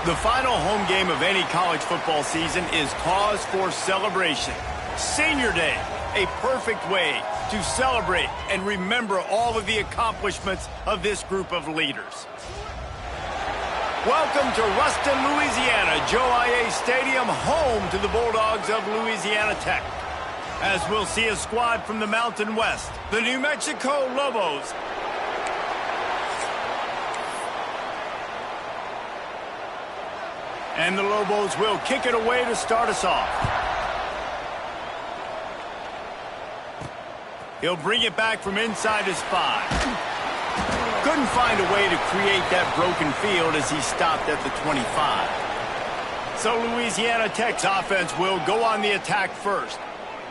The final home game of any college football season is cause for celebration. Senior Day, a perfect way to celebrate and remember all of the accomplishments of this group of leaders. Welcome to Ruston, Louisiana, Joe I.A. Stadium, home to the Bulldogs of Louisiana Tech. As we'll see a squad from the Mountain West, the New Mexico Lobos. And the Lobos will kick it away to start us off. He'll bring it back from inside his 5. Couldn't find a way to create that broken field as he stopped at the 25. So Louisiana Tech's offense will go on the attack first.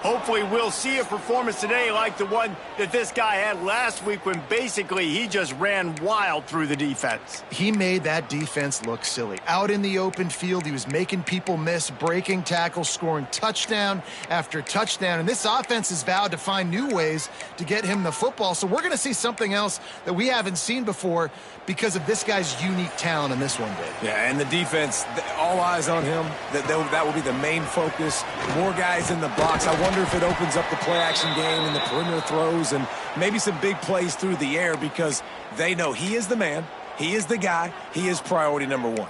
Hopefully we'll see a performance today like the one that this guy had last week when basically he just ran wild through the defense. He made that defense look silly. Out in the open field, he was making people miss, breaking tackles, scoring touchdown after touchdown. And this offense has vowed to find new ways to get him the football. So we're going to see something else that we haven't seen before because of this guy's unique talent in this one, Dave. Yeah, and the defense, all eyes on him. That will be the main focus. More guys in the box. I wonder if it opens up the play-action game and the perimeter throws and maybe some big plays through the air because they know he is the man, he is the guy, he is priority number 1.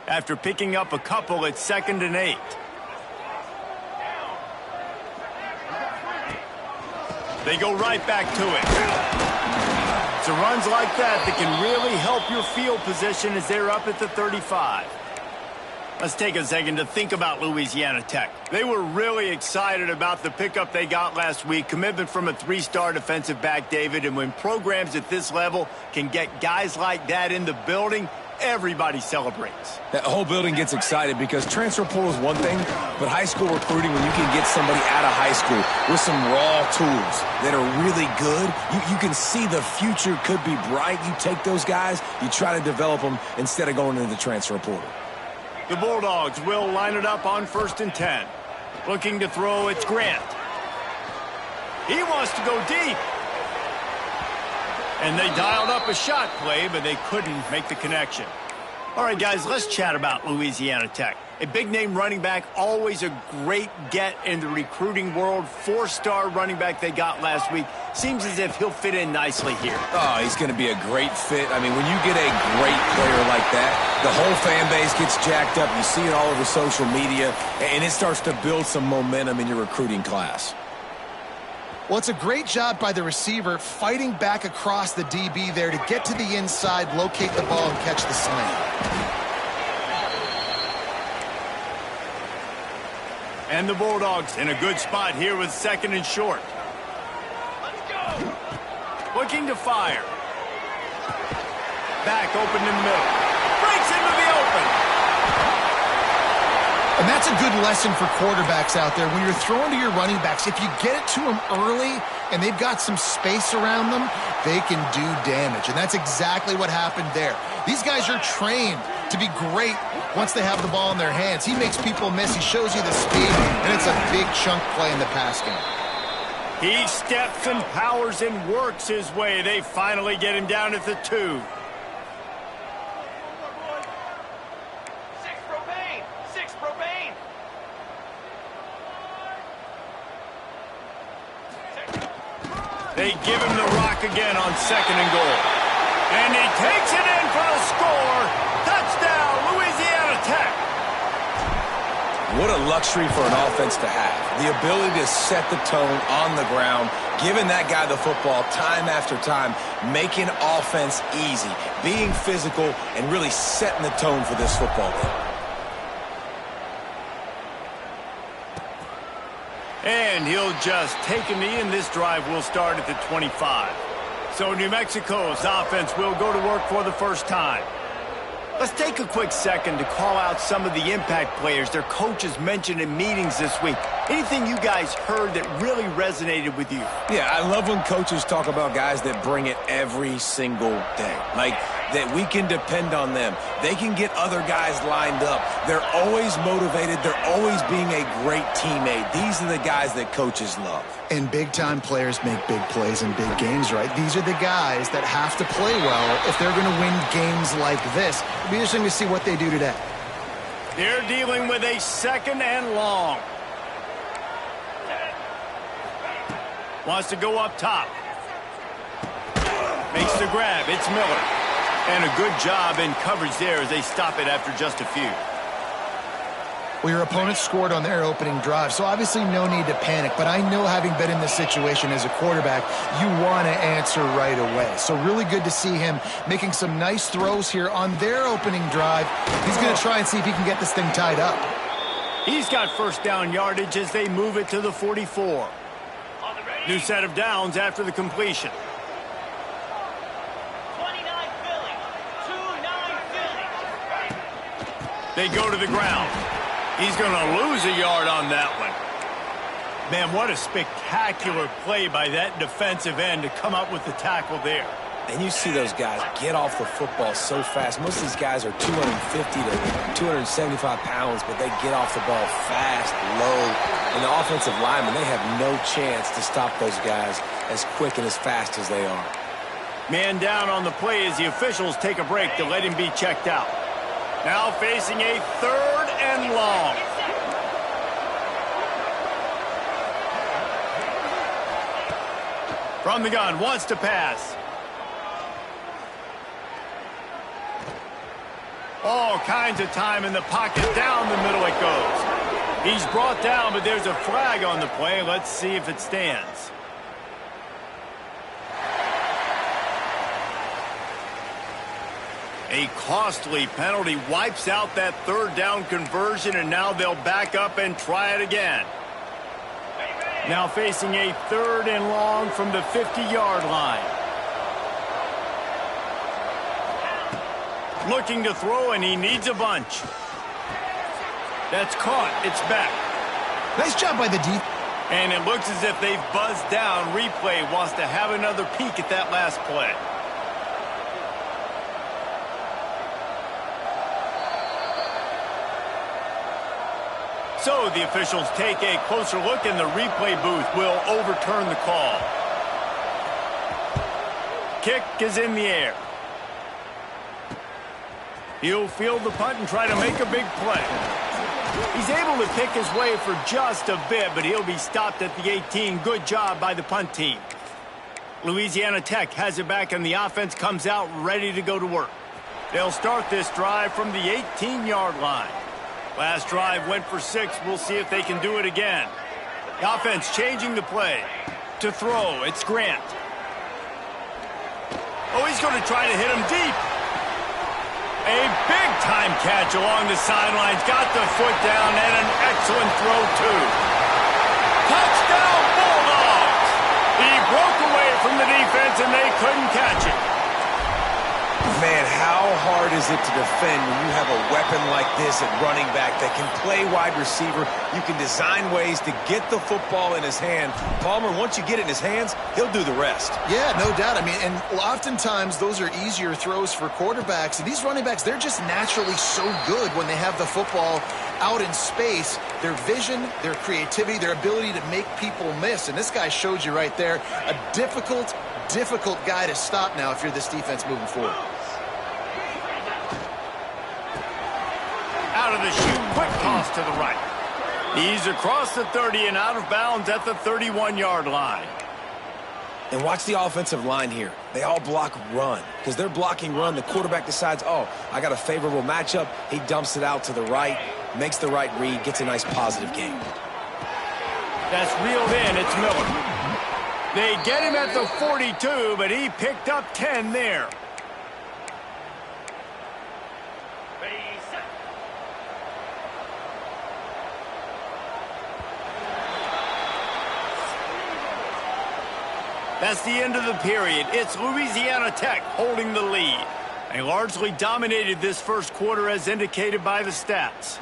After picking up a couple, it's 2nd and 8. They go right back to it. It's runs like that can really help your field position as they're up at the 35. Let's take a second to think about Louisiana Tech. They were really excited about the pickup they got last week, commitment from a 3-star defensive back, David, and when programs at this level can get guys like that in the building, everybody celebrates. That whole building gets excited because transfer portal is one thing, but high school recruiting, when you can get somebody out of high school with some raw tools that are really good, you can see the future could be bright. You take those guys, you try to develop them instead of going into the transfer portal. The Bulldogs will line it up on 1st and 10. Looking to throw, it's Grant. He wants to go deep. And they dialed up a shot play, but they couldn't make the connection. All right, guys, let's chat about Louisiana Tech. A big-name running back, always a great get in the recruiting world. 4-star running back they got last week. Seems as if he'll fit in nicely here. Oh, he's going to be a great fit. I mean, when you get a great player like that, the whole fan base gets jacked up. You see it all over social media, and it starts to build some momentum in your recruiting class. Well, it's a great job by the receiver fighting back across the DB there to get to the inside, locate the ball, and catch the slant. And the Bulldogs in a good spot here with 2nd and short. Let's go. Looking to fire. Back open in the middle. Breaks into the open. And that's a good lesson for quarterbacks out there. When you're throwing to your running backs, if you get it to them early and they've got some space around them, they can do damage. And that's exactly what happened there. These guys are trained to be great once they have the ball in their hands. He makes people miss. He shows you the speed, and it's a big chunk play in the pass game. He steps and powers and works his way. They finally get him down at the 2. They give him the rock again on 2nd and goal. And he takes it in for the score. Touchdown, Louisiana Tech. What a luxury for an offense to have. The ability to set the tone on the ground, giving that guy the football time after time, making offense easy, being physical, and really setting the tone for this football game. And he'll just take a knee, and this drive will start at the 25. So New Mexico's offense will go to work for the first time. Let's take a quick second to call out some of the impact players their coaches mentioned in meetings this week. Anything you guys heard that really resonated with you? Yeah, I love when coaches talk about guys that bring it every single day. Like, that we can depend on them. They can get other guys lined up. They're always motivated. They're always being a great teammate. These are the guys that coaches love. And big-time players make big plays in big games, right? These are the guys that have to play well if they're going to win games like this. It'll be interesting to see what they do today. They're dealing with a 2nd and long. Wants to go up top. Makes the grab. It's Miller. And a good job in coverage there as they stop it after just a few. Well, your opponent scored on their opening drive, so obviously no need to panic. But I know, having been in this situation as a quarterback, you want to answer right away. So really good to see him making some nice throws here on their opening drive. He's going to try and see if he can get this thing tied up. He's got first down yardage as they move it to the 44. New set of downs after the completion. 29 Philly. 2-9 Philly. They go to the ground. He's going to lose a yard on that one. Man, what a spectacular play by that defensive end to come up with the tackle there. And you see those guys get off the football so fast. Most of these guys are 250 to 275 pounds, but they get off the ball fast, low. And the offensive linemen, they have no chance to stop those guys as quick and as fast as they are. Man down on the play as the officials take a break to let him be checked out. Now facing a 3rd and long. From the gun, wants to pass. All kinds of time in the pocket, down the middle it goes. He's brought down, but there's a flag on the play. Let's see if it stands. A costly penalty wipes out that 3rd down conversion, and now they'll back up and try it again. Now facing a 3rd and long from the 50-yard line. Looking to throw, and he needs a bunch. That's caught. It's back. Nice job by the defense. And it looks as if they've buzzed down. Replay wants to have another peek at that last play. So the officials take a closer look, and the replay booth will overturn the call. Kick is in the air. He'll field the punt and try to make a big play. He's able to pick his way for just a bit, but he'll be stopped at the 18. Good job by the punt team. Louisiana Tech has it back, and the offense comes out ready to go to work. They'll start this drive from the 18-yard line. Last drive went for 6. We'll see if they can do it again. The offense changing the play. To throw, it's Grant. Oh, he's going to try to hit him deep. A big-time catch along the sidelines. Got the foot down, and an excellent throw, too. Touchdown, Bulldogs! He broke away from the defense, and they couldn't catch it. Man, how hard is it to defend when you have a weapon like this at running back that can play wide receiver? You can design ways to get the football in his hand. Palmer, once you get it in his hands, he'll do the rest. Yeah, no doubt. I mean, and oftentimes those are easier throws for quarterbacks. And these running backs, they're just naturally so good when they have the football out in space. Their vision, their creativity, their ability to make people miss. And this guy showed you right there, a difficult guy to stop now if you're this defense moving forward. Out of the chute, quick toss to the right. He's across the 30 and out of bounds at the 31-yard line. And watch the offensive line here. They all block run. Because they're blocking run, the quarterback decides, oh, I got a favorable matchup. He dumps it out to the right, makes the right read, gets a nice positive gain. That's reeled in. It's Miller. They get him at the 42, but he picked up 10 there. That's the end of the period. It's Louisiana Tech holding the lead. They largely dominated this first quarter as indicated by the stats.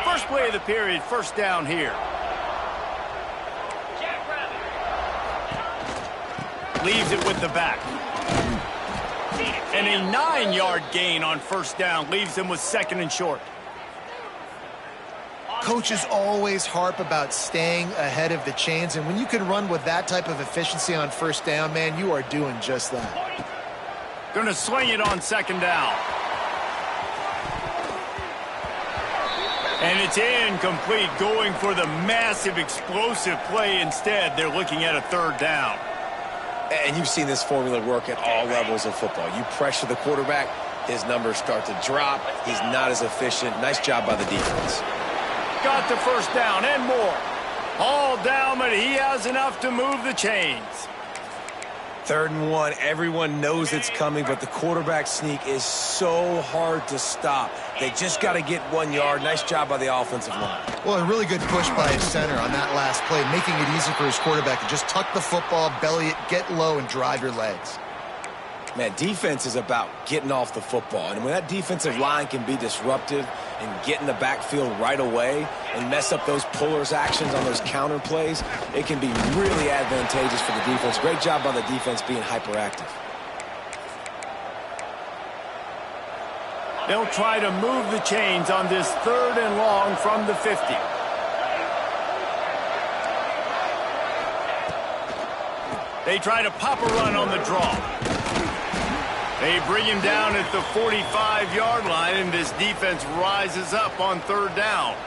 First play of the period, first down here. leaves it with the back. And a 9-yard gain on first down leaves them with second and short. Coaches always harp about staying ahead of the chains, and when you can run with that type of efficiency on first down, man, you are doing just that. Going to swing it on second down. And it's incomplete, going for the massive explosive play instead. They're looking at a third down. And you've seen this formula work at all levels of football. You pressure the quarterback, his numbers start to drop. He's not as efficient. Nice job by the defense. Got the first down and more. All down, but he has enough to move the chains. 3rd and 1, everyone knows it's coming, but the quarterback sneak is so hard to stop. They just got to get 1 yard. Nice job by the offensive line. Well, a really good push by his center on that last play, making it easy for his quarterback to just tuck the football, belly it, get low, and drive your legs. Man, defense is about getting off the football. And when that defensive line can be disruptive and get in the backfield right away and mess up those pullers actions on those counter plays, it can be really advantageous for the defense. Great job by the defense being hyperactive. They'll try to move the chains on this 3rd and long from the 50. They try to pop a run on the draw. They bring him down at the 45-yard line, and this defense rises up on 3rd down.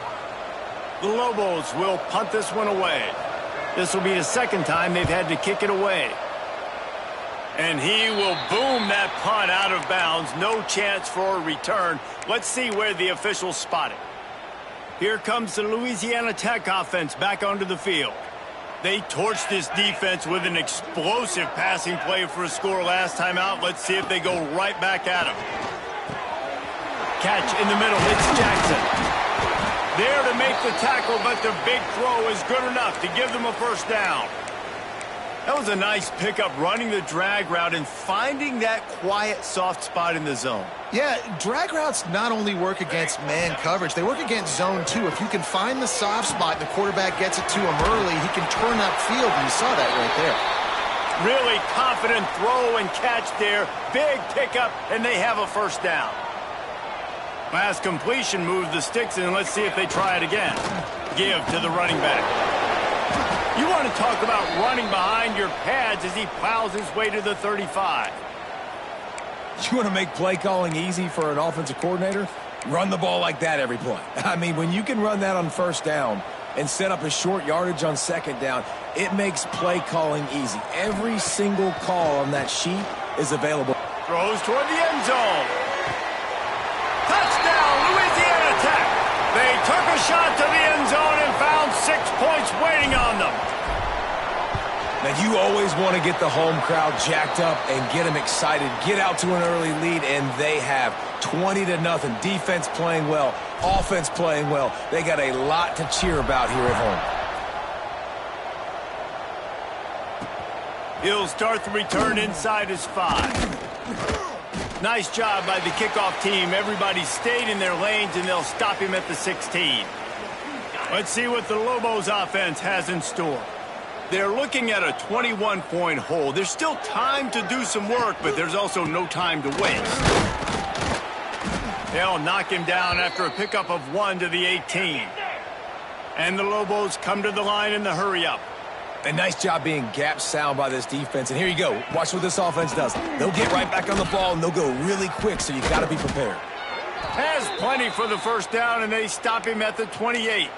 The Lobos will punt this one away. This will be the 2nd time they've had to kick it away. And he will boom that punt out of bounds. No chance for a return. Let's see where the officials spot it. Here comes the Louisiana Tech offense back onto the field. They torched this defense with an explosive passing play for a score last time out. Let's see if they go right back at him. Catch in the middle. It's Jackson. There to make the tackle, but the big throw is good enough to give them a first down. That was a nice pickup, running the drag route and finding that quiet, soft spot in the zone. Yeah, drag routes not only work against man coverage, they work against zone too. If you can find the soft spot and the quarterback gets it to him early, he can turn upfield, and you saw that right there. Really confident throw and catch there. Big pickup, and they have a first down. Last completion moves the sticks, and let's see if they try it again. Give to the running back. You want to talk about running behind your pads as he plows his way to the 35. You want to make play calling easy for an offensive coordinator? Run the ball like that every play. I mean, when you can run that on first down and set up a short yardage on second down, it makes play calling easy. Every single call on that sheet is available. Throws toward the end zone. Touchdown, Louisiana Tech. They took a shot to the end zone and found 6 points waiting on them. Now, you always want to get the home crowd jacked up and get them excited, get out to an early lead, and they have 20-0. Defense playing well, offense playing well. They got a lot to cheer about here at home. He'll start the return inside his 5. Nice job by the kickoff team. Everybody stayed in their lanes, and they'll stop him at the 16. Let's see what the Lobos offense has in store. They're looking at a 21-point hole. There's still time to do some work, but there's also no time to waste. They'll knock him down after a pickup of 1 to the 18. And the Lobos come to the line in the hurry-up. A nice job being gap sound by this defense. And here you go. Watch what this offense does. They'll get right back on the ball, and they'll go really quick, so you got to be prepared. Has plenty for the first down, and they stop him at the 28.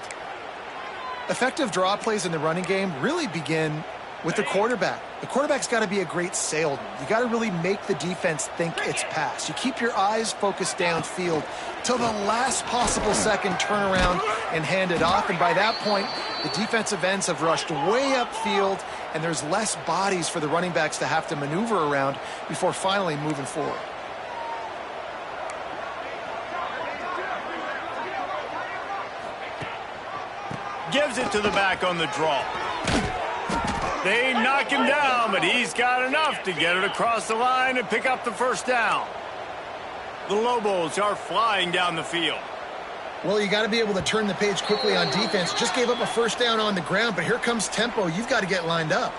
Effective draw plays in the running game really begin with the quarterback. The quarterback's got to be a great salesman. You got to really make the defense think it's pass. You keep your eyes focused downfield till the last possible second, turn around and hand it off. And by that point, the defensive ends have rushed way upfield, and there's less bodies for the running backs to have to maneuver around before finally moving forward. Gives it to the back on the draw. They knock him down, but he's got enough to get it across the line and pick up the first down. The Lobos are flying down the field. Well, you got to be able to turn the page quickly on defense. Just gave up a first down on the ground, but here comes tempo. You've got to get lined up.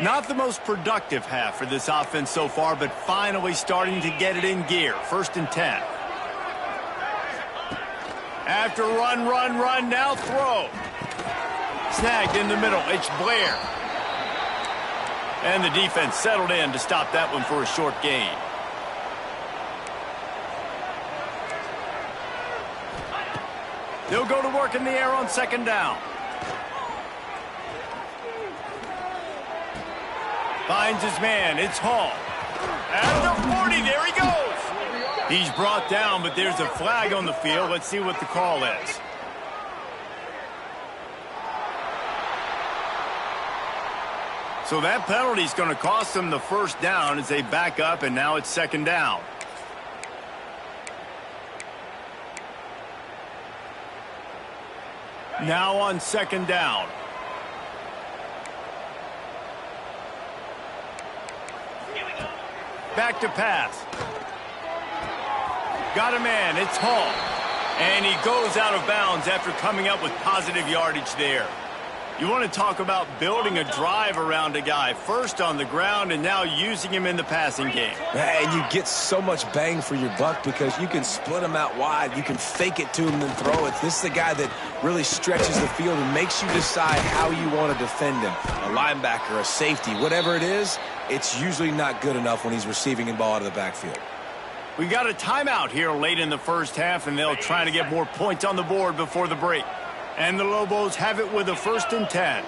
Not the most productive half for this offense so far, but finally starting to get it in gear. 1st and 10. After run, now throw. Snagged in the middle, it's Blair. And the defense settled in to stop that one for a short gain. They'll go to work in the air on 2nd down. Finds his man, it's Hall. At the 40, there he goes. He's brought down, but there's a flag on the field. Let's see what the call is. So that penalty is going to cost them the 1st down as they back up, and now it's 2nd down. Now on 2nd down. Back to pass. Got a man, it's Hall. And he goes out of bounds after coming up with positive yardage there. You want to talk about building a drive around a guy. First on the ground and now using him in the passing game. And you get so much bang for your buck because you can split him out wide. You can fake it to him and throw it. This is the guy that really stretches the field and makes you decide how you want to defend him. A linebacker, a safety, whatever it is, it's usually not good enough when he's receiving the ball out of the backfield. We got a timeout here late in the 1st half, and they'll try to get more points on the board before the break. And the Lobos have it with a 1st and 10.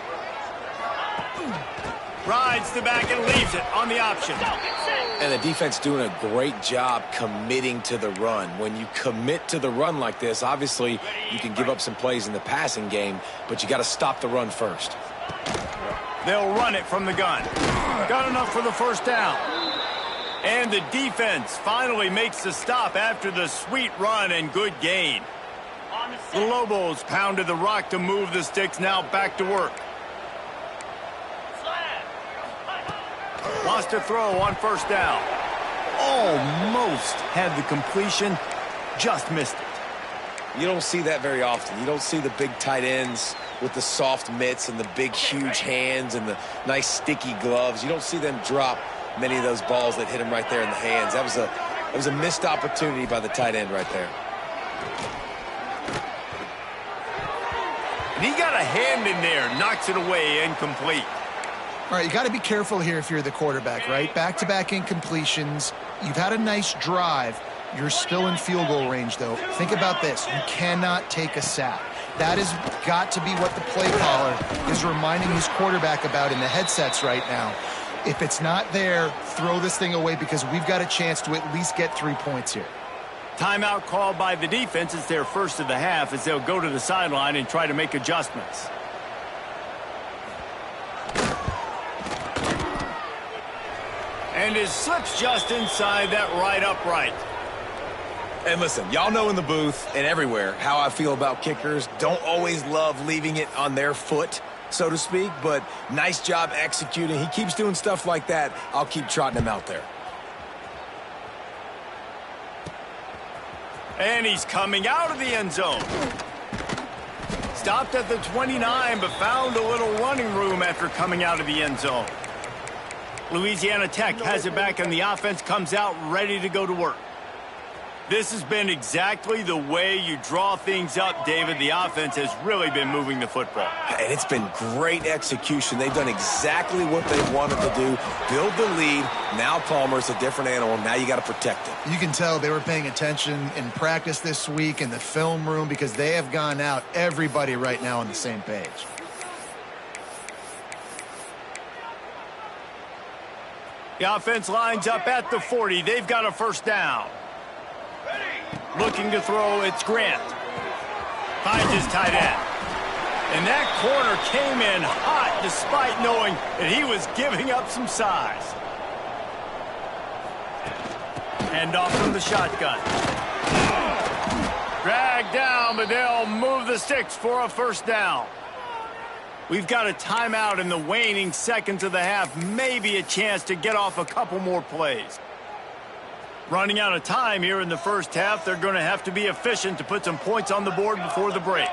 Rides the back and leaves it on the option. And the defense doing a great job committing to the run. When you commit to the run like this, obviously you can give up some plays in the passing game, but you got to stop the run first. They'll run it from the gun. Got enough for the 1st down. And the defense finally makes the stop after the sweet run and good gain. The Lobos pounded the rock to move the sticks, now back to work. Lost a throw on 1st down. Almost had the completion, just missed it. You don't see that very often. You don't see the big tight ends with the soft mitts and the big, huge hands and the nice, sticky gloves. You don't see them drop many of those balls that hit him right there in the hands. That was a missed opportunity by the tight end right there. And he got a hand in there, knocks it away, incomplete. All right, you got to be careful here if you're the quarterback, right? Back-to-back incompletions. You've had a nice drive. You're still in field goal range, though. Think about this. You cannot take a sack. That has got to be what the play caller is reminding his quarterback about in the headsets right now. If it's not there, throw this thing away because we've got a chance to at least get 3 points here. Timeout called by the defense. It's their 1st of the half as they'll go to the sideline and try to make adjustments. And it slips just inside that right upright. And listen, y'all know in the booth and everywhere how I feel about kickers. Don't always love leaving it on their foot, so to speak, but nice job executing. He keeps doing stuff like that. I'll keep trotting him out there. And he's coming out of the end zone. Stopped at the 29, but found a little running room after coming out of the end zone. Louisiana Tech has it back, and the offense comes out ready to go to work. This has been exactly the way you draw things up, David. The offense has really been moving the football. And it's been great execution. They've done exactly what they wanted to do. Build the lead. Now Palmer's a different animal. Now you got to protect him. You can tell they were paying attention in practice this week in the film room because they have gone out, everybody right now on the same page. The offense lines up at the 40. They've got a 1st down. Looking to throw, it's Grant. Finds his tight end. And that corner came in hot despite knowing that he was giving up some size. Hand off from the shotgun. Dragged down, but they'll move the sticks for a 1st down. We've got a timeout in the waning seconds of the half. Maybe a chance to get off a couple more plays. Running out of time here in the 1st half. They're going to have to be efficient to put some points on the board before the break.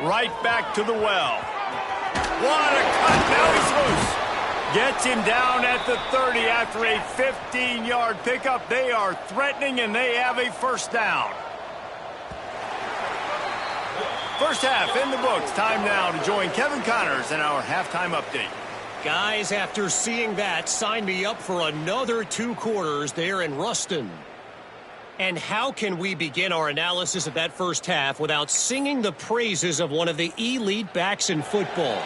Right back to the well. What a cut. Now he's loose. Gets him down at the 30 after a 15-yard pickup. They are threatening, and they have a first down. First half in the books. Time now to join Kevin Connors in our halftime update. Guys, after seeing that, sign me up for another 2 quarters there in Ruston. And how can we begin our analysis of that first half without singing the praises of one of the elite backs in football?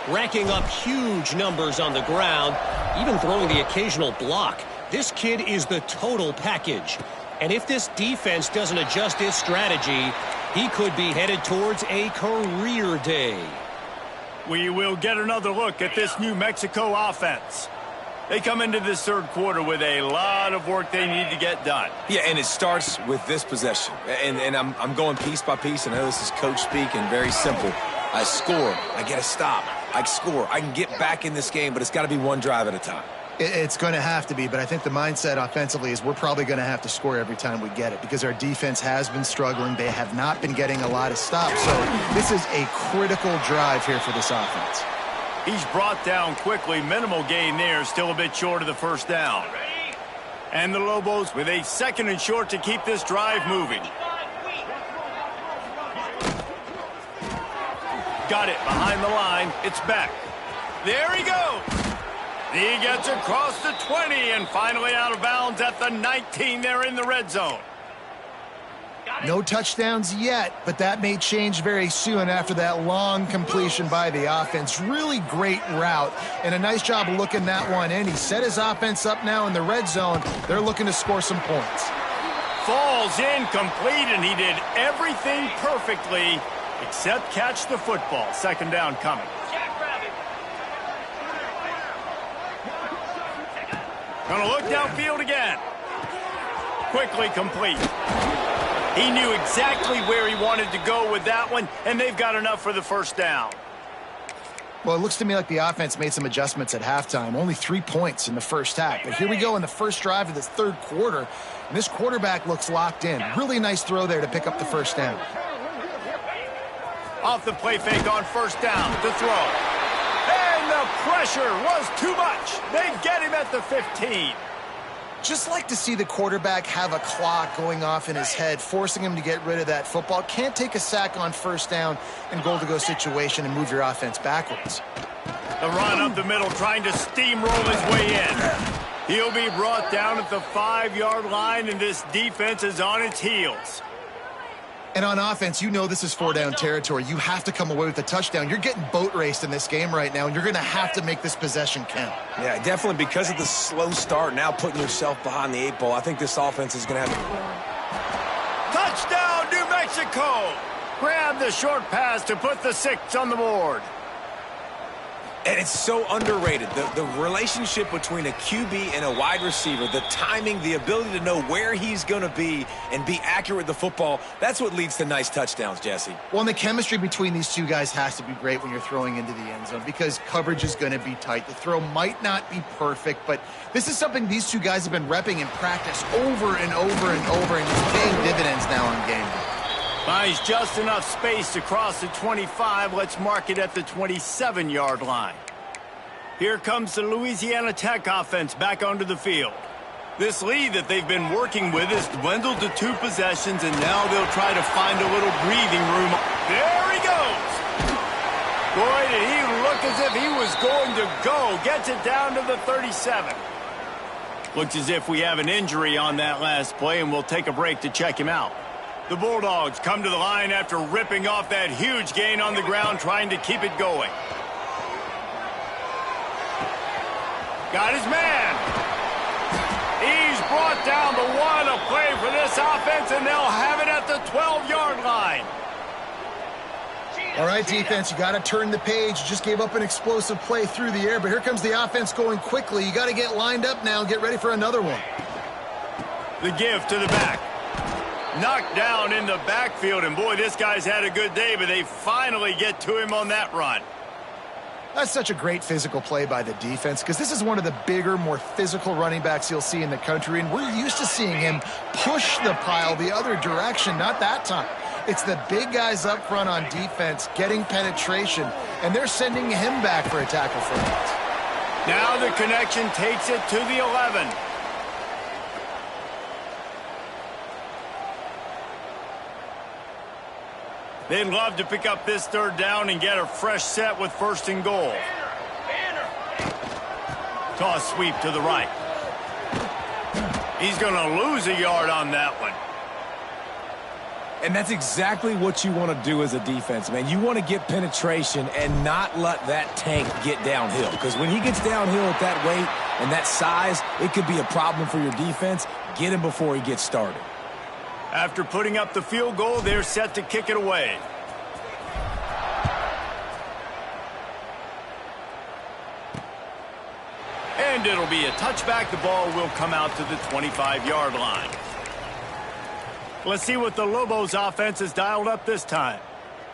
Racking up huge numbers on the ground, even throwing the occasional block. This kid is the total package. And if this defense doesn't adjust its strategy, he could be headed towards a career day. We will get another look at this New Mexico offense. They come into this third quarter with a lot of work they need to get done. Yeah, and it starts with this possession. And I'm going piece by piece. I know this is coach speak and very simple. I score. I get a stop. I score. I can get back in this game, but it's got to be one drive at a time. It's going to have to be, but I think the mindset offensively is we're probably going to have to score every time we get it because our defense has been struggling. They have not been getting a lot of stops. So this is a critical drive here for this offense. He's brought down quickly. Minimal gain there. Still a bit short of the first down. And the Lobos with a 2nd and short to keep this drive moving. Got it behind the line. It's back. There he goes. He gets across the 20 and finally out of bounds at the 19 there in the red zone. No touchdowns yet, but that may change very soon after that long completion by the offense. Really great route and a nice job of looking that one in. He set his offense up now in the red zone. They're looking to score some points. Falls incomplete, and he did everything perfectly except catch the football. 2nd down coming. Gonna look downfield again. Quickly complete. He knew exactly where he wanted to go with that one, and they've got enough for the first down. Well, it looks to me like the offense made some adjustments at halftime. Only 3 points in the first half. But here we go in the first drive of this third quarter. And this quarterback looks locked in. Really nice throw there to pick up the first down. Off the play fake on first down to throw. And the pressure was too much. They get him at the 15. Just like to see the quarterback have a clock going off in his head, forcing him to get rid of that football. Can't take a sack on first down in goal-to-go situation and move your offense backwards. The run up the middle, trying to steamroll his way in. He'll be brought down at the 5-yard line, and this defense is on its heels. And on offense, you know this is 4-down territory. You have to come away with a touchdown. You're getting boat raced in this game right now, and you're going to have to make this possession count. Yeah, definitely because of the slow start, now putting yourself behind the 8 ball, I think this offense is going to have to... Touchdown, New Mexico! Grab the short pass to put the 6 on the board. And it's so underrated. The relationship between a QB and a wide receiver, the timing, the ability to know where he's going to be and be accurate with the football, that's what leads to nice touchdowns, Jesse. Well, and the chemistry between these two guys has to be great when you're throwing into the end zone because coverage is going to be tight. The throw might not be perfect, but this is something these two guys have been repping in practice over and over and over, and it's paying dividends now on game day. Buys just enough space to cross the 25. Let's mark it at the 27-yard line. Here comes the Louisiana Tech offense back onto the field. This lead that they've been working with has dwindled to 2 possessions, and now they'll try to find a little breathing room. There he goes. Boy, did he look as if he was going to go. Gets it down to the 37. Looks as if we have an injury on that last play, and we'll take a break to check him out. The Bulldogs come to the line after ripping off that huge gain on the ground, trying to keep it going. Got his man. He's brought down, but what a play for this offense, and they'll have it at the 12-yard line. All right, defense, you got to turn the page. You just gave up an explosive play through the air, but here comes the offense going quickly. You got to get lined up now and get ready for another one. The give to the back. Knocked down in the backfield, and boy, this guy's had a good day, but they finally get to him on that run. That's such a great physical play by the defense because this is one of the bigger, more physical running backs you'll see in the country, and we're used to seeing him push the pile the other direction, not that time. It's the big guys up front on defense getting penetration, and they're sending him back for a tackle for it. Now the connection takes it to the 11. They'd love to pick up this third down and get a fresh set with 1st and goal. Toss sweep to the right. He's going to lose a yard on that one. And that's exactly what you want to do as a defense, man. You want to get penetration and not let that tank get downhill. Because when he gets downhill at that weight and that size, it could be a problem for your defense. Get him before he gets started. After putting up the field goal, they're set to kick it away. And it'll be a touchback. The ball will come out to the 25-yard line. Let's see what the Lobos offense has dialed up this time.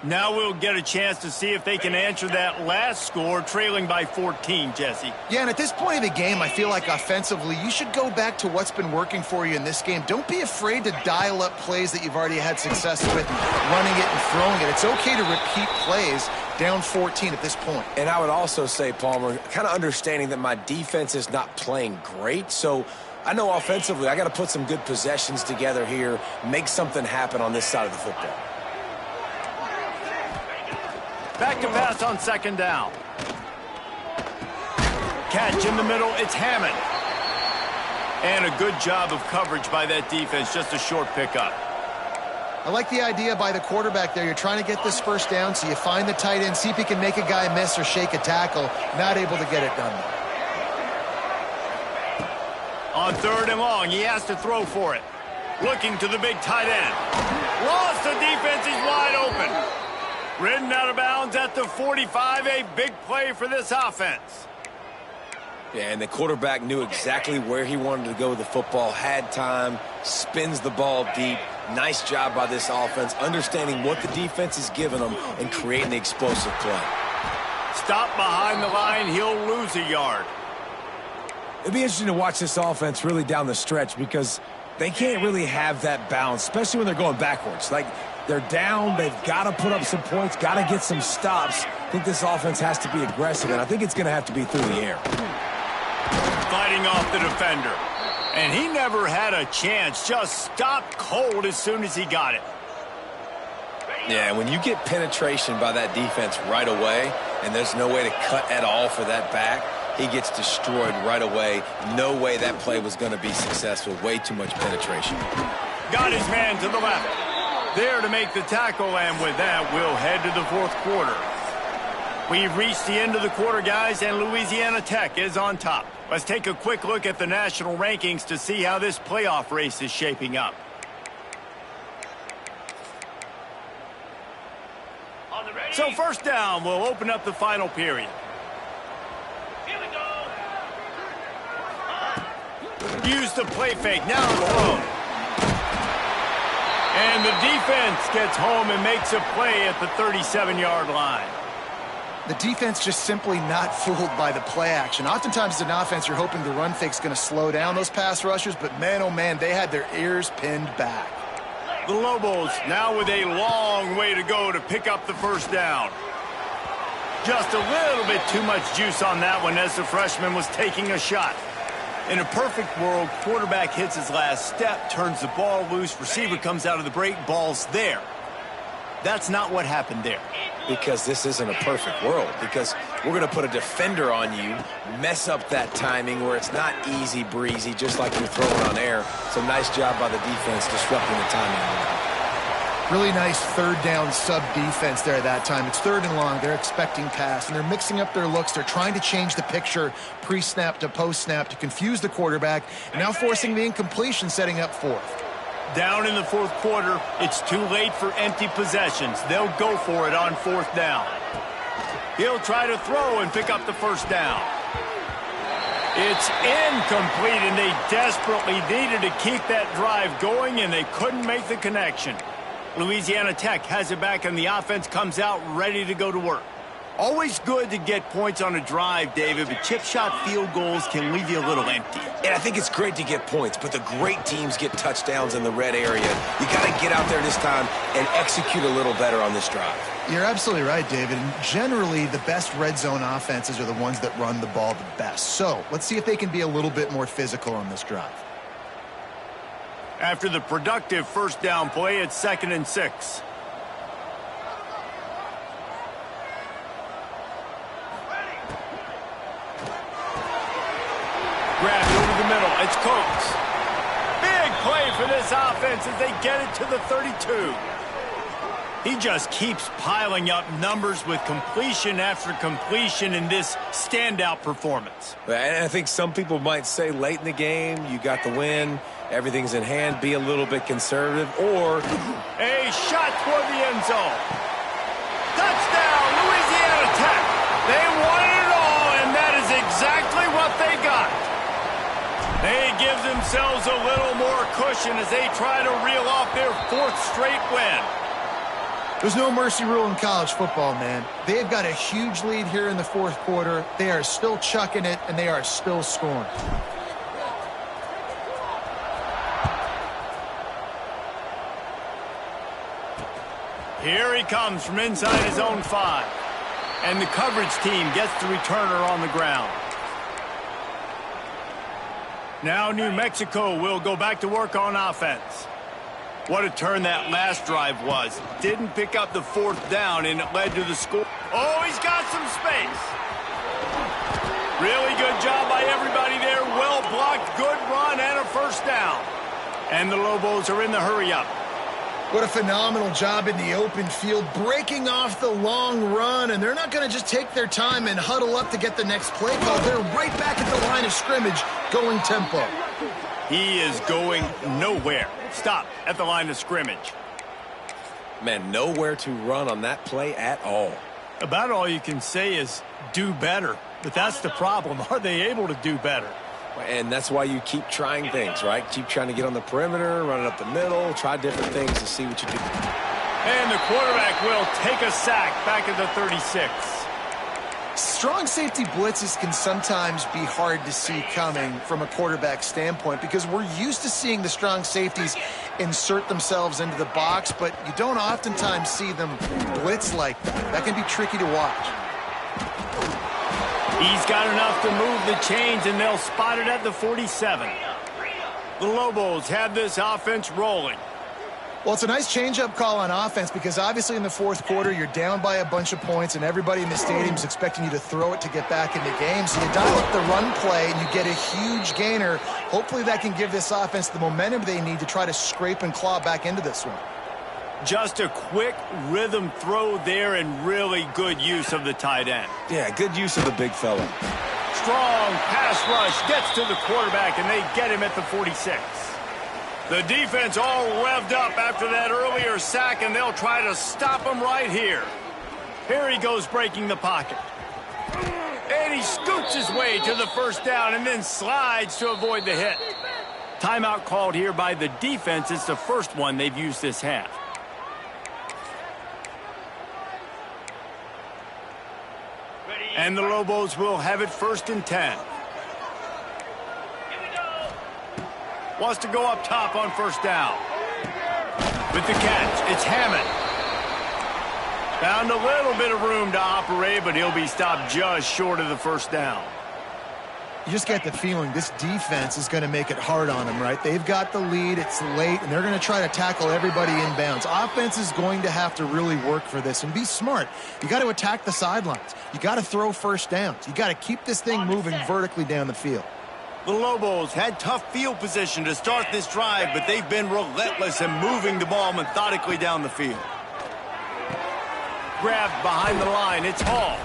Now we'll get a chance to see if they can answer that last score, trailing by 14, Jesse. Yeah, and at this point of the game, I feel like offensively, you should go back to what's been working for you in this game. Don't be afraid to dial up plays that you've already had success with, running it and throwing it. It's okay to repeat plays down 14 at this point. And I would also say, Palmer, kind of understanding that my defense is not playing great, so I know offensively I got to put some good possessions together here, make something happen on this side of the football. Back to pass on 2nd down. Catch in the middle, it's Hammond. And a good job of coverage by that defense, just a short pickup. I like the idea by the quarterback there. You're trying to get this 1st down, so you find the tight end, see if he can make a guy miss or shake a tackle. Not able to get it done. On 3rd and long, he has to throw for it. Looking to the big tight end. Lost, the defense is wide open. Ridden out of bounds at the 45, a big play for this offense. Yeah, and the quarterback knew exactly where he wanted to go with the football, had time, spins the ball deep. Nice job by this offense, understanding what the defense is giving them and creating the explosive play. Stop behind the line, he'll lose a yard. It'll be interesting to watch this offense really down the stretch because they can't really have that balance, especially when they're going backwards. Like, they're down, they've got to put up some points, got to get some stops. I think this offense has to be aggressive, and I think it's going to have to be through the air. Fighting off the defender. And he never had a chance, just stopped cold as soon as he got it. Yeah, when you get penetration by that defense right away, and there's no way to cut at all for that back, he gets destroyed right away. No way that play was going to be successful. Way too much penetration. Got his man to the left. There to make the tackle, and with that, we'll head to the 4th quarter. We've reached the end of the quarter, guys, and Louisiana Tech is on top. Let's take a quick look at the national rankings to see how this playoff race is shaping up. So 1st down, we'll open up the final period. Here we go. Use the play fake, now throw. And the defense gets home and makes a play at the 37-yard line. The defense just simply not fooled by the play action. Oftentimes as an offense, you're hoping the run fake's going to slow down those pass rushers, but man, oh man, they had their ears pinned back. The Lobos now with a long way to go to pick up the 1st down. Just a little bit too much juice on that one as the freshman was taking a shot. In a perfect world, quarterback hits his last step, turns the ball loose, receiver comes out of the break, ball's there. That's not what happened there. Because this isn't a perfect world. Because we're going to put a defender on you, mess up that timing where it's not easy breezy, just like you're throwing on air. So nice job by the defense disrupting the timing. Really nice 3rd down sub defense there at that time. It's 3rd and long. They're expecting pass, and they're mixing up their looks. They're trying to change the picture pre-snap to post-snap to confuse the quarterback, and now forcing the incompletion, setting up 4th. Down in the 4th quarter, it's too late for empty possessions. They'll go for it on 4th down. He'll try to throw and pick up the 1st down. It's incomplete, and they desperately needed to keep that drive going, and they couldn't make the connection. Louisiana Tech has it back, and the offense comes out ready to go to work. Always good to get points on a drive, David, but chip shot field goals can leave you a little empty. And I think it's great to get points, but the great teams get touchdowns in the red area. You got to get out there this time and execute a little better on this drive. You're absolutely right, David. And generally, the best red zone offenses are the ones that run the ball the best. So let's see if they can be a little bit more physical on this drive. After the productive first down play, it's 2nd and 6. Grabbed over the middle. It's Coates. Big play for this offense as they get it to the 32. He just keeps piling up numbers with completion after completion in this standout performance. And I think some people might say late in the game, you got the win, everything's in hand, be a little bit conservative, or a shot toward the end zone. Touchdown, Louisiana Tech. They wanted it all, and that is exactly what they got. They give themselves a little more cushion as they try to reel off their 4th straight win. There's no mercy rule in college football, man. They've got a huge lead here in the 4th quarter. They are still chucking it, and they are still scoring. Here he comes from inside his own 5. And the coverage team gets the returner on the ground. Now New Mexico will go back to work on offense. What a turn that last drive was. Didn't pick up the 4th down, and it led to the score. Oh, he's got some space. Really good job by everybody there. Well blocked, good run, and a first down. And the Lobos are in the hurry-up. What a phenomenal job in the open field, breaking off the long run, and they're not going to just take their time and huddle up to get the next play call. They're right back at the line of scrimmage, going tempo. He is going nowhere. Stop at the line of scrimmage. man, nowhere to run on that play at all. About all you can say is do better. But that's the problem. Are they able to do better? And that's why you keep trying things, right? Keep trying to get on the perimeter, run it up the middle, try different things to see what you do. And the quarterback will take a sack back at the 36. Strong safety blitzes can sometimes be hard to see coming from a quarterback standpoint because we're used to seeing the strong safeties insert themselves into the box, but you don't oftentimes see them blitz like that. That can be tricky to watch. He's got enough to move the chains, and they'll spot it at the 47. The Lobos have this offense rolling. Well, it's a nice change-up call on offense because obviously in the fourth quarter, you're down by a bunch of points, and everybody in the stadium is expecting you to throw it to get back in the game. So you dial up the run play, and you get a huge gainer. Hopefully that can give this offense the momentum they need to try to scrape and claw back into this one. Just a quick rhythm throw there and really good use of the tight end. Yeah, good use of the big fella. Strong pass rush gets to the quarterback, and they get him at the 46. The defense all revved up after that earlier sack, and they'll try to stop him right here. Here he goes breaking the pocket. And he scoots his way to the first down and then slides to avoid the hit. Timeout called here by the defense. It's the first one they've used this half. And the Lobos will have it 1st and 10. Wants to go up top on first down. With the catch, it's Hammond. Found a little bit of room to operate, but he'll be stopped just short of the first down. You just get the feeling this defense is going to make it hard on them, right? They've got the lead, it's late, and they're going to try to tackle everybody inbounds. Offense is going to have to really work for this and be smart. You got to attack the sidelines. You got to throw first downs. You got to keep this thing moving vertically down the field. The Lobos had tough field position to start this drive, but they've been relentless in moving the ball methodically down the field. Grabbed behind the line, it's Hall.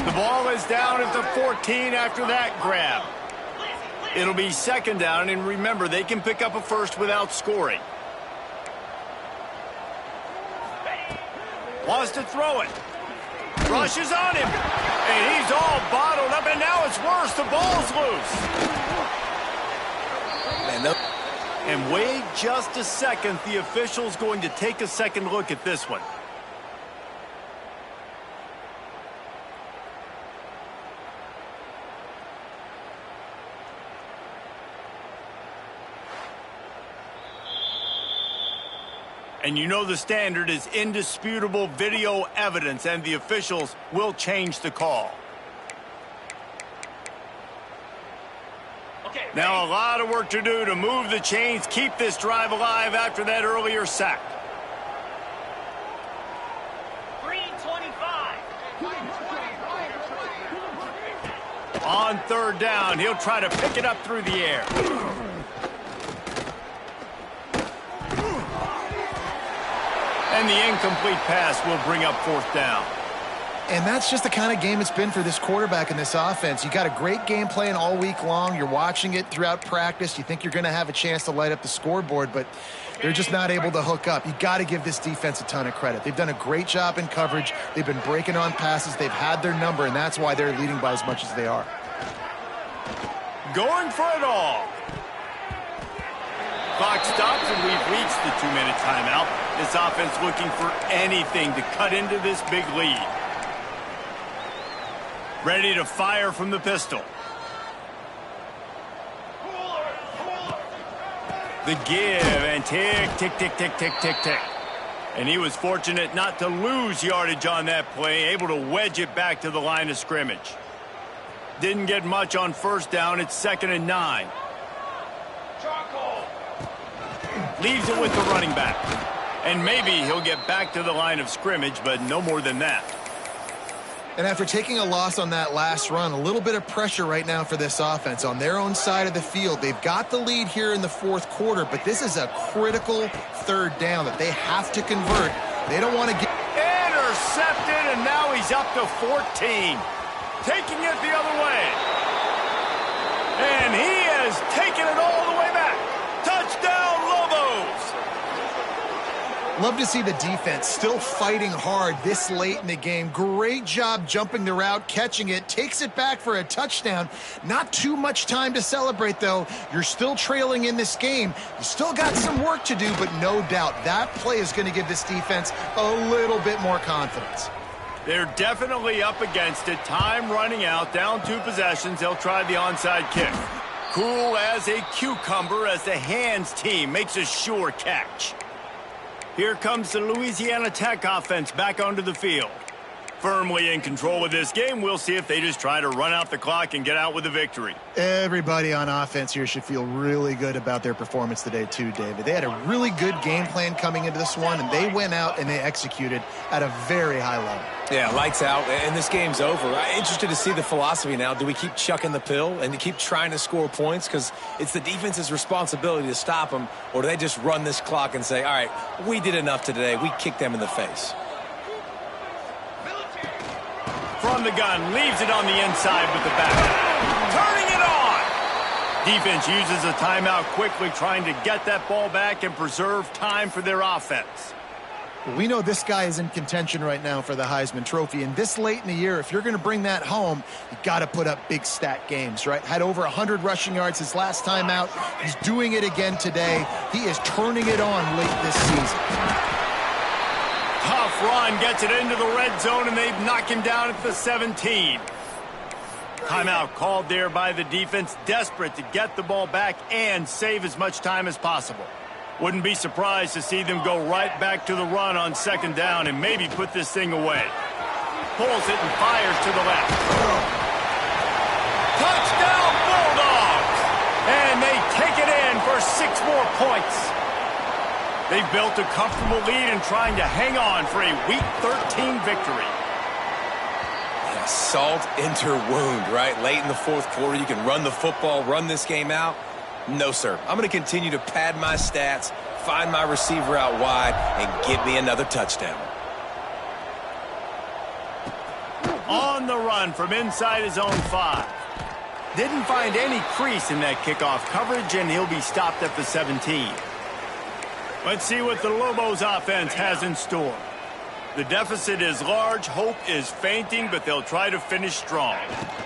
The ball is down at the 14 after that grab. It'll be 2nd down, and remember, they can pick up a first without scoring. Wants to throw it. Rushes on him. And he's all bottled up, and now it's worse. The ball's loose. And wait just a second. The official's going to take a second look at this one. And you know the standard is indisputable video evidence, and the officials will change the call. Okay, Now a lot of work to do to move the chains, keep this drive alive after that earlier sack. 3:25. On third down, he'll try to pick it up through the air. And the incomplete pass will bring up fourth down. And that's just the kind of game it's been for this quarterback in this offense. You got a great game plan all week long. You're watching it throughout practice. You think you're going to have a chance to light up the scoreboard, but they're just not able to hook up. You got to give this defense a ton of credit. They've done a great job in coverage. They've been breaking on passes. They've had their number, and that's why they're leading by as much as they are. Going for it all. Clock stops, and we've reached the 2-minute timeout. This offense looking for anything to cut into this big lead. Ready to fire from the pistol. The give, and tick, tick, tick, tick, tick, tick, tick. And he was fortunate not to lose yardage on that play, able to wedge it back to the line of scrimmage. Didn't get much on first down. It's 2nd and 9. Leaves it with the running back. And maybe he'll get back to the line of scrimmage, but no more than that. And after taking a loss on that last run, a little bit of pressure right now for this offense on their own side of the field. They've got the lead here in the fourth quarter, but this is a critical third down that they have to convert. They don't want to get... Intercepted, and now he's up to 14. Taking it the other way. And he has taken it all the way back. Touchdown, Lobos! Love to see the defense still fighting hard this late in the game. Great job jumping the route, catching it, takes it back for a touchdown. Not too much time to celebrate, though. You're still trailing in this game. You still got some work to do, but no doubt that play is going to give this defense a little bit more confidence. They're definitely up against it. Time running out, down 2 possessions. They'll try the onside kick. Cool as a cucumber as the hands team makes a sure catch. Here comes the Louisiana Tech offense back onto the field. Firmly in control of this game. We'll see if they just try to run out the clock and get out with a victory. Everybody on offense here should feel really good about their performance today too, David. They had a really good game plan coming into this one, and they went out and they executed at a very high level. Yeah, lights out, and this game's over. I'm interested to see the philosophy now. Do we keep chucking the pill and keep trying to score points because it's the defense's responsibility to stop them, or do they just run this clock and say, all right, we did enough today. We kicked them in the face. From the gun, leaves it on the inside with the back. Turning it on! Defense uses a timeout quickly, trying to get that ball back and preserve time for their offense. We know this guy is in contention right now for the Heisman Trophy, and this late in the year, if you're going to bring that home, you got to put up big stat games, right? Had over 100 rushing yards his last time out. He's doing it again today. He is turning it on late this season. Tough run, gets it into the red zone, and they've knocked him down at the 17. Timeout called there by the defense, desperate to get the ball back and save as much time as possible. Wouldn't be surprised to see them go right back to the run on 2nd down and maybe put this thing away. Pulls it and fires to the left. Touchdown, Bulldogs! And they take it in for 6 more points. They've built a comfortable lead and trying to hang on for a Week 13 victory. Yeah, salt into wound, right? Late in the fourth quarter, you can run the football, run this game out. No, sir. I'm going to continue to pad my stats, find my receiver out wide, and get me another touchdown. On the run from inside his own 5. Didn't find any crease in that kickoff coverage, and he'll be stopped at the 17. Let's see what the Lobos offense has in store. The deficit is large, hope is fainting, but they'll try to finish strong.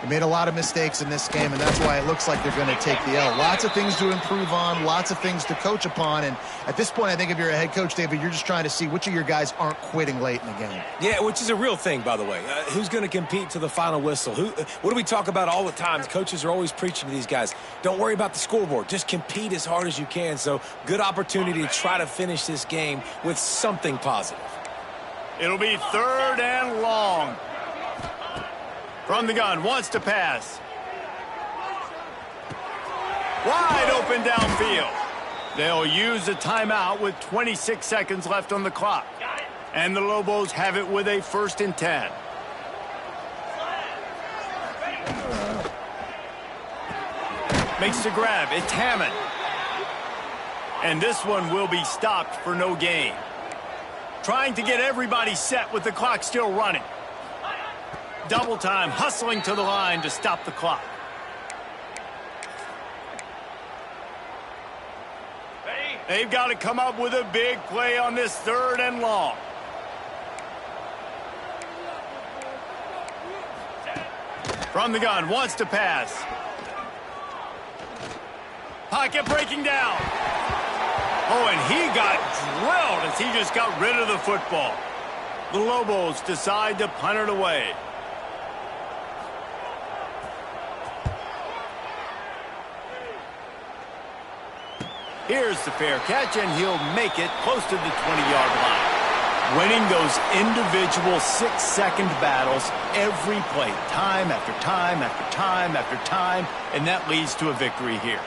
They made a lot of mistakes in this game, and that's why it looks like they're going to take the L. Lots of things to improve on, lots of things to coach upon, and at this point, I think if you're a head coach, David, you're just trying to see which of your guys aren't quitting late in the game. Yeah, which is a real thing, by the way. Who's going to compete to the final whistle? What do we talk about all the time? Coaches are always preaching to these guys. Don't worry about the scoreboard. Just compete as hard as you can. So, good opportunity to try to finish this game with something positive. It'll be 3rd and long. From the gun, wants to pass. Wide open downfield. They'll use a timeout with 26 seconds left on the clock. And the Lobos have it with a 1st and 10. Makes the grab. It's Hammond. And this one will be stopped for no gain. Trying to get everybody set with the clock still running. Double time, hustling to the line to stop the clock. They've got to come up with a big play on this 3rd and long. From the gun, wants to pass. Pocket breaking down. Oh, and he got drilled as he just got rid of the football. The Lobos decide to punt it away. Here's the fair catch, and he'll make it close to the 20-yard line. Winning those individual 6-second battles every play, time after time after time after time, and that leads to a victory here.